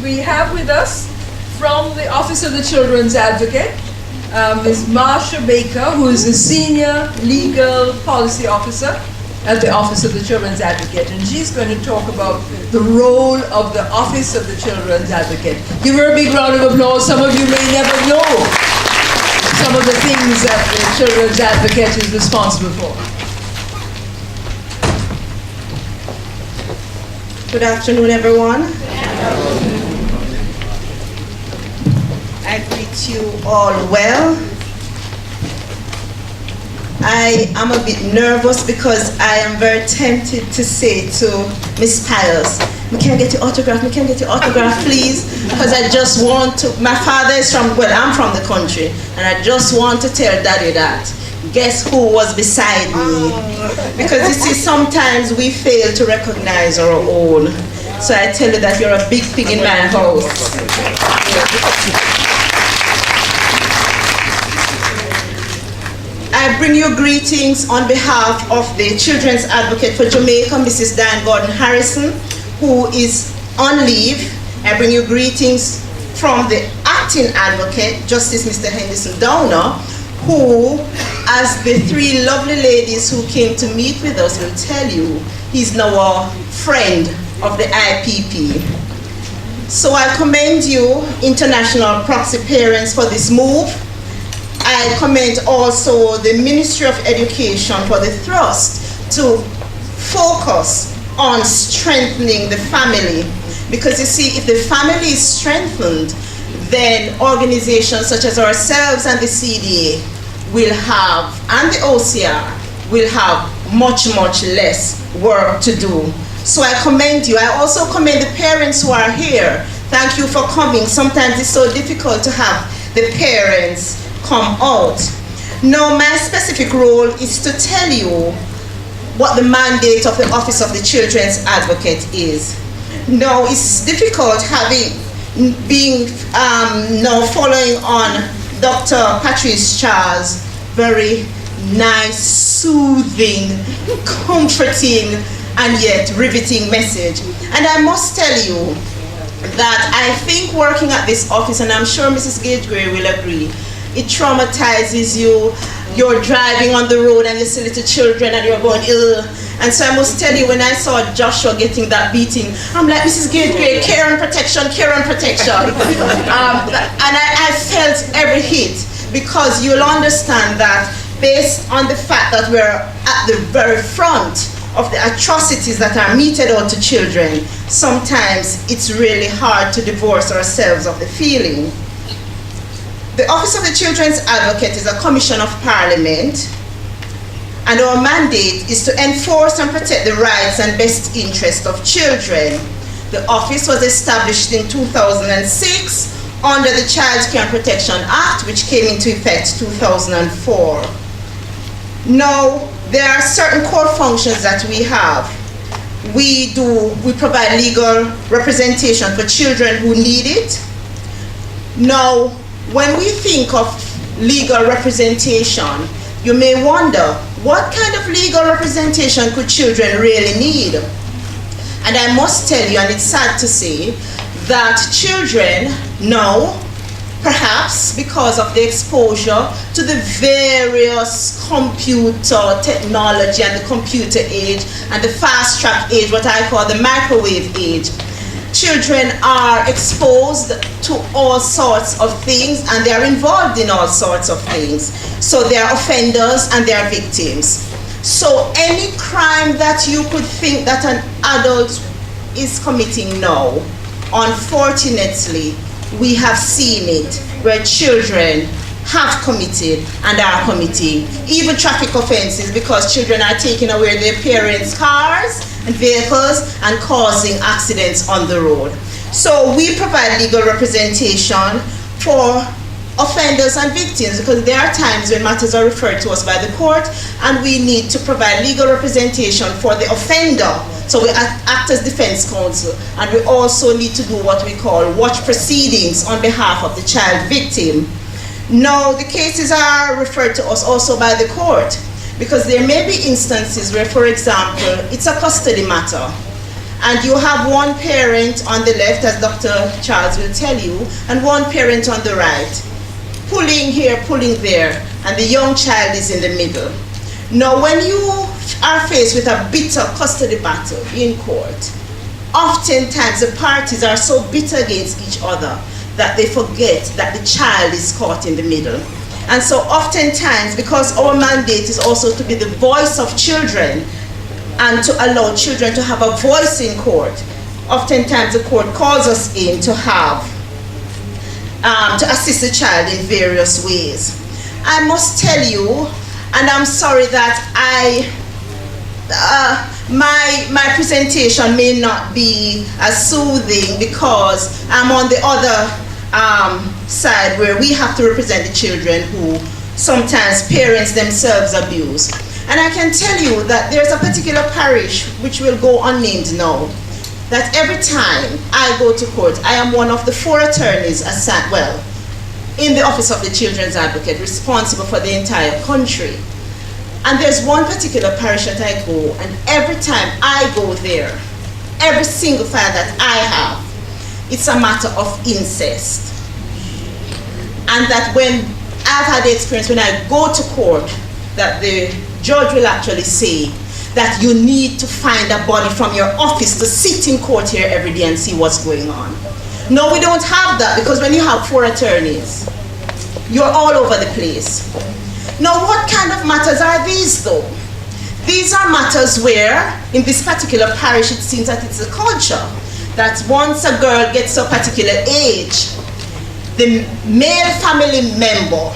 we have with us from the Office of the Children's Advocate, Ms. Marsha Baker, who is a Senior Legal Policy Officer at the Office of the Children's Advocate, and she's going to talk about the role of the Office of the Children's Advocate. Give her a big round of applause. Some of you may never know some of the things that the Children's Advocate is responsible for. Good afternoon, everyone. I greet you all well. I am a bit nervous because I am very tempted to say to Miss Piles, we can get your autograph, please, because I just want to, my father is from, well, I'm from the country, and I just want to tell Daddy that. Guess who was beside me? Because you see, sometimes we fail to recognize our own. So I tell you that you're a big pig in my house. I bring you greetings on behalf of the Children's Advocate for Jamaica, Mrs. Diane Gordon Harrison, who is on leave. I bring you greetings from the Acting Advocate, Justice Mr. Henderson Downer, who, as the three lovely ladies who came to meet with us will tell you, he's now a friend of the IPP. So I commend you, international proxy parents, for this move. I commend also the Ministry of Education for the thrust to focus on strengthening the family. Because you see, if the family is strengthened, then organizations such as ourselves and the CDA will have, and the OCA will have much less work to do. So I commend you. I also commend the parents who are here. Thank you for coming. Sometimes it's so difficult to have the parents come out. Now, my specific role is to tell you what the mandate of the Office of the Children's Advocate is. Now, it's difficult now following on Dr. Patrice Charles' very nice, soothing, comforting, and yet riveting message. And I must tell you that I think working at this office, and I'm sure Mrs. Gage-Gray will agree, it traumatizes you. You're driving on the road and you see little children and you're going, ugh. And so I must tell you, when I saw Joshua getting that beating, I'm like, Mrs. Gage-Gray, care and protection, care and protection. And I felt every hit, because you'll understand that based on the fact that we're at the very front of the atrocities that are meted out to children, sometimes it's really hard to divorce ourselves of the feeling. The Office of the Children's Advocate is a commission of Parliament, and our mandate is to enforce and protect the rights and best interest of children. The office was established in 2006 under the Child Care and Protection Act, which came into effect 2004. Now, there are certain core functions that we have. We provide legal representation for children who need it. Now, when we think of legal representation, you may wonder, what kind of legal representation could children really need? And I must tell you, and it's sad to say, that children now, perhaps because of the exposure to the various computer technology and the computer age and the fast track age, what I call the microwave age, children are exposed to all sorts of things and they are involved in all sorts of things. So they are offenders and they are victims. So any crime that you could think that an adult is committing now, unfortunately, we have seen it where children have committed and are committing even traffic offenses, because children are taking away their parents' cars and vehicles and causing accidents on the road. So we provide legal representation for offenders and victims, because there are times when matters are referred to us by the court and we need to provide legal representation for the offender. So we act as defense counsel, and we also need to do what we call watch proceedings on behalf of the child victim. Now, the cases are referred to us also by the court, because there may be instances where, for example, it's a custody matter, And you have one parent on the left, as Dr. Charles will tell you, and one parent on the right, pulling here, pulling there, and the young child is in the middle. Now, when you are faced with a bitter custody battle in court, oftentimes the parties are so bitter against each other that they forget that the child is caught in the middle. And so oftentimes, because our mandate is also to be the voice of children and to allow children to have a voice in court, oftentimes the court calls us in to have, to assist the child in various ways. I must tell you, and I'm sorry that my presentation may not be as soothing because I'm on the other side where we have to represent the children who sometimes parents themselves abuse. And I can tell you that there's a particular parish which will go unnamed now, that every time I go to court, I am one of the 4 attorneys assigned, well, in the Office of the Children's Advocate, responsible for the entire country. And there's one particular parish that I go, and every time I go there, every single file that I have, it's a matter of incest. And that when I've had the experience, when I go to court, that the judge will actually say that you need to find a body from your office to sit in court here every day and see what's going on. No, we don't have that, because when you have 4 attorneys, you're all over the place. Now, what kind of matters are these though? These are matters where, in this particular parish, it seems that it's a culture that once a girl gets to a particular age, the male family member,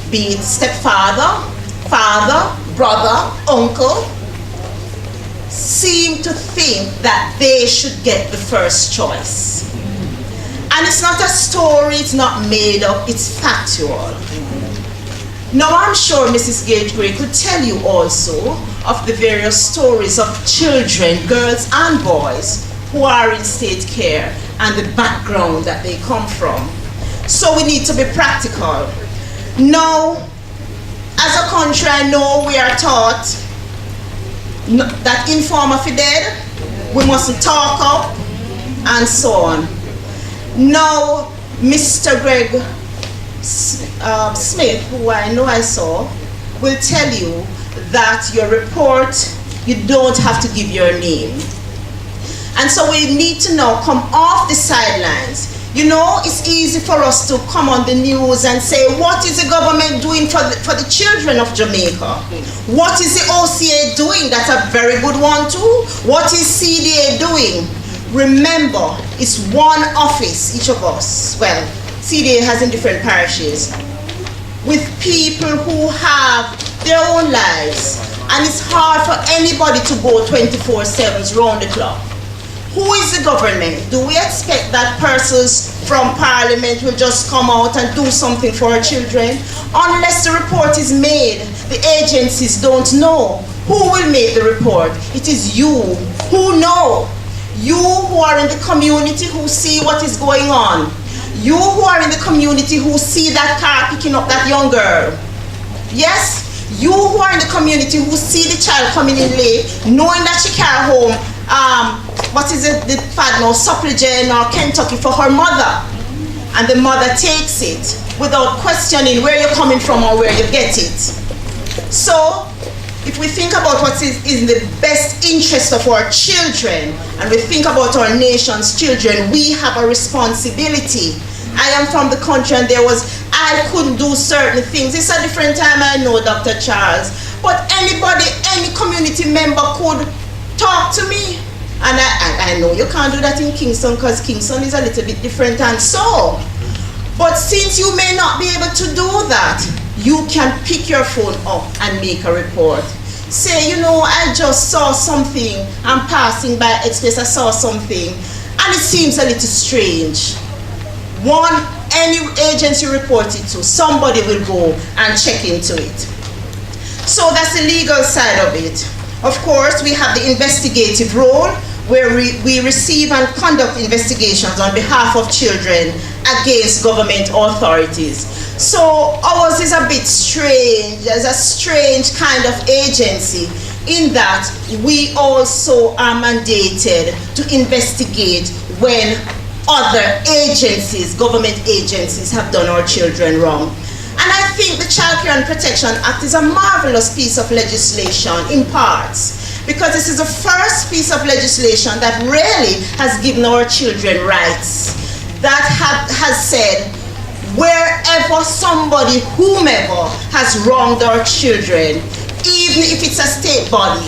be it stepfather, father, brother, uncle, seem to think that they should get the first choice. And it's not a story, it's not made up, it's factual. Now, I'm sure Mrs. Gage-Gray could tell you also of the various stories of children, girls and boys, who are in state care and the background that they come from. So we need to be practical. Now, as a country, I know we are taught that informer for dead, we mustn't talk up, and so on. Now, Mr. Greg Smith, who I know I saw, will tell you that your report, you don't have to give your name. And so we need to now come off the sidelines. You know, it's easy for us to come on the news and say, what is the government doing for the children of Jamaica? What is the OCA doing? That's a very good one too. What is CDA doing? Remember, it's one office, each of us. Well, CDA has in different parishes, with people who have their own lives. And it's hard for anybody to go 24/7 round the clock. Who is the government? Do we expect that persons from Parliament will just come out and do something for our children? Unless the report is made, the agencies don't know. Who will make the report? It is you who know. You who are in the community who see what is going on. You who are in the community who see that car picking up that young girl. Yes? You who are in the community who see the child coming in late, knowing that she carry home what is it, the fad now, Supplegen or Kentucky for her mother, and the mother takes it without questioning where you're coming from or where you get it. So if we think about what is in the best interest of our children, and we think about our nation's children, we have a responsibility. I am from the country, and I couldn't do certain things. It's a different time, I know, Dr. Charles, but anybody, any community member could talk to me. And I know you can't do that in Kingston, because Kingston is a little bit different and so. But since you may not be able to do that, you can pick your phone up and make a report. Say, you know, I just saw something, I'm passing by Express, I saw something, and it seems a little strange. Any agency report it to, somebody will go and check into it. So that's the legal side of it. Of course, we have the investigative role, where we receive and conduct investigations on behalf of children against government authorities. So ours is a bit strange. There's a strange kind of agency, in that we also are mandated to investigate when other agencies, government agencies, have done our children wrong. And I think the Child Care and Protection Act is a marvelous piece of legislation in parts, because this is the first piece of legislation that really has given our children rights, that has said wherever somebody, whomever, has wronged our children, even if it's a state body,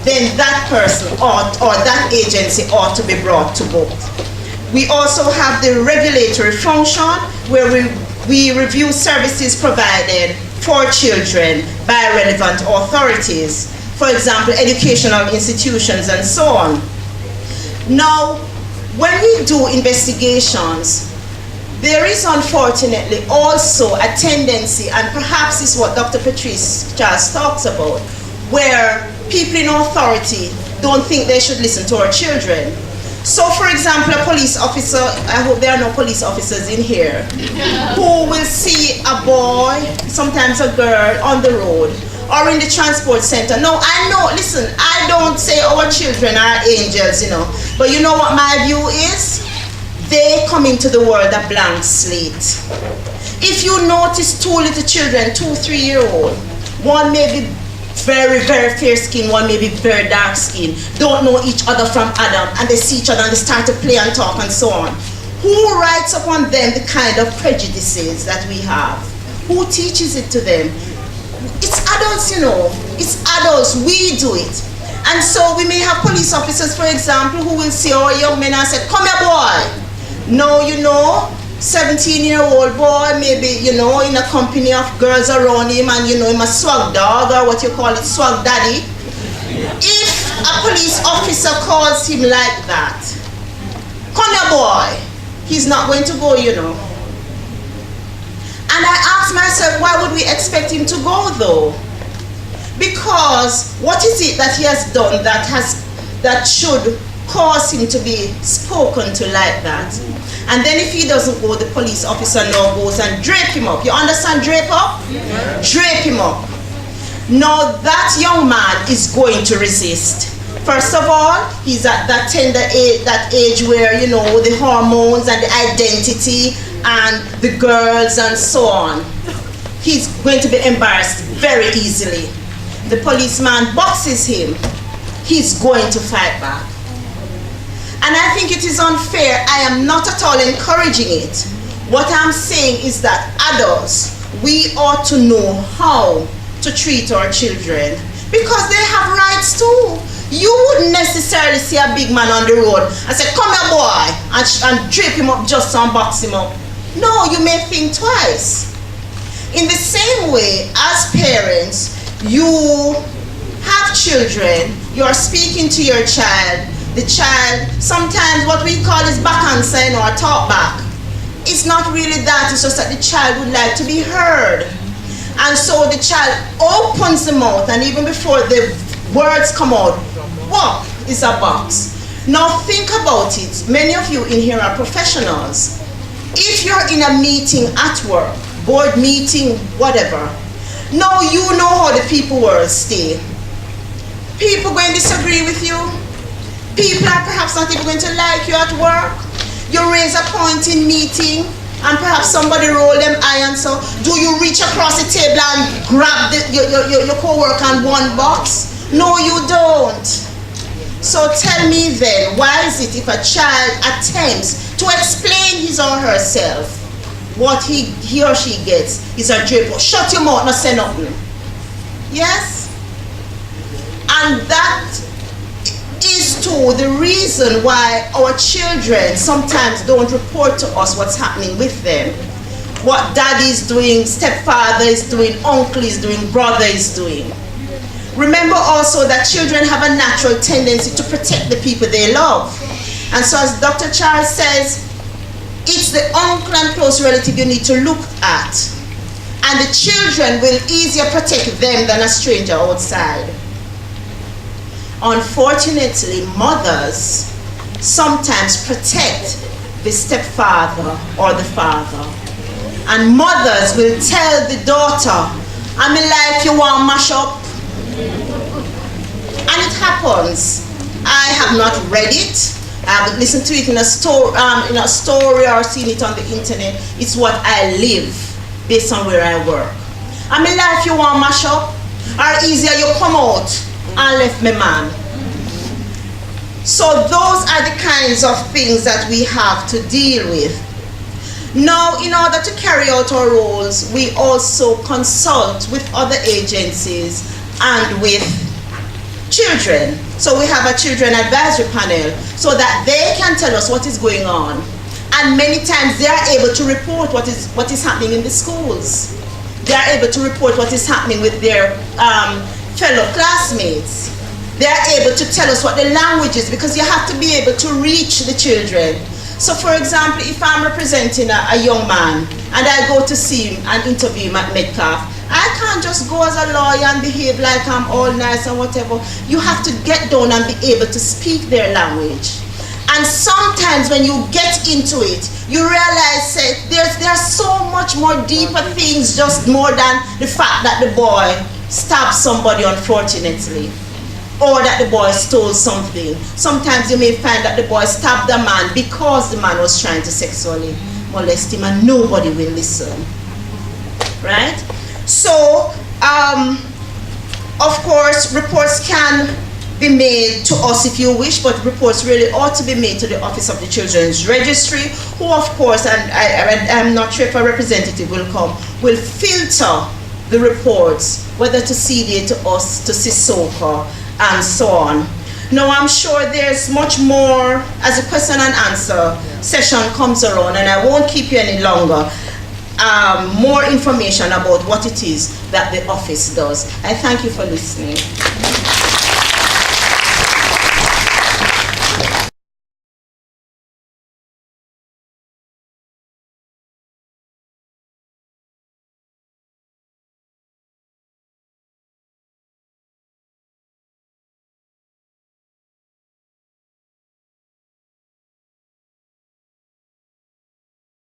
then that person or that agency ought to be brought to book. We also have the regulatory function, where we review services provided for children by relevant authorities, for example, educational institutions and so on. Now, when we do investigations, there is unfortunately also a tendency, and perhaps is what Dr. Patrice Charles talks about, where people in authority don't think they should listen to our children. So, for example, a police officer, I hope there are no police officers in here, who will see a boy, sometimes a girl, on the road or in the transport center. No, I know, listen, I don't say our children are angels, you know, but you know what my view is? They come into the world a blank slate. If you notice two little children, 2, 3-year-old, one may be very, very fair skin, one may be very dark skin, don't know each other from Adam, and they see each other and they start to play and talk and so on. Who writes upon them the kind of prejudices that we have? Who teaches it to them? It's adults, you know. It's adults. We do it. And so we may have police officers, for example, who will see our young men and say, "Come here, boy." No, you know, 17-year-old boy, maybe, you know, in a company of girls around him, and, you know, him a swag dog, or what you call it, swag daddy. If a police officer calls him like that, "Come here, boy," he's not going to go, you know. And I ask myself, why would we expect him to go, though? Because what is it that he has done that should cause him to be spoken to like that? And then if he doesn't go, the police officer now goes and drape him up. You understand drape up? Yeah. Drape him up. Now that young man is going to resist. First of all, he's at that tender age, that age where, you know, the hormones and the identity and the girls and so on. He's going to be embarrassed very easily. The policeman boxes him. He's going to fight back. And I think it is unfair. I am not at all encouraging it. What I'm saying is that adults, we ought to know how to treat our children, because they have rights too. You wouldn't necessarily see a big man on the road and say, "Come here, boy," and drape him up just to unbox him up. No, you may think twice. In the same way, as parents, you have children, you're speaking to your child, the child, sometimes what we call is back answering or talk back. It's not really that, it's just that the child would like to be heard. And so the child opens the mouth, and even before the words come out, what is a box? Now think about it. Many of you in here are professionals. If you're in a meeting at work, board meeting, whatever, now you know how the people will stay. People going to disagree with you. People are perhaps not even going to like you at work. You raise a point in meeting, and perhaps somebody roll them eye, and so do you reach across the table and grab your co-worker in one box? No, you don't. So tell me then, why is it if a child attempts to explain his or herself, what he or she gets is a drape? Shut your mouth, not say nothing. Yes? And that is too the reason why our children sometimes don't report to us what's happening with them. What daddy is doing, stepfather is doing, uncle is doing, brother is doing. Remember also that children have a natural tendency to protect the people they love. And so as Dr. Charles says, it's the uncle and close relative you need to look at. And the children will easier protect them than a stranger outside. Unfortunately, mothers sometimes protect the stepfather or the father. And mothers will tell the daughter, "I'm in life you want mash up." And it happens. I have not read it. I haven't listened to it in a story or seen it on the internet. It's what I live based on where I work. I mean, life you want mash up, or easier you come out and left me man. So those are the kinds of things that we have to deal with. Now, in order to carry out our roles, we also consult with other agencies and with children. So we have a children advisory panel so that they can tell us what is going on. And many times they are able to report what is happening in the schools. They are able to report what is happening with their fellow classmates. They are able to tell us what the language is, because you have to be able to reach the children. So for example, if I'm representing a young man and I go to see him and interview him at Metcalf, I can't just go as a lawyer and behave like I'm all nice and whatever. You have to get down and be able to speak their language. And sometimes when you get into it, you realize there's so much more deeper things, just more than the fact that the boy stabbed somebody unfortunately, or that the boy stole something. Sometimes you may find that the boy stabbed a man because the man was trying to sexually molest him and nobody will listen, right? So, of course, reports can be made to us if you wish, but reports really ought to be made to the Office of the Children's Registry, who of course, and I'm not sure if a representative will come, will filter the reports, whether to CD to us, to Sissoko, and so on. Now I'm sure there's much more as a question and answer session comes around, and I won't keep you any longer. More information about what it is that the office does. I thank you for listening.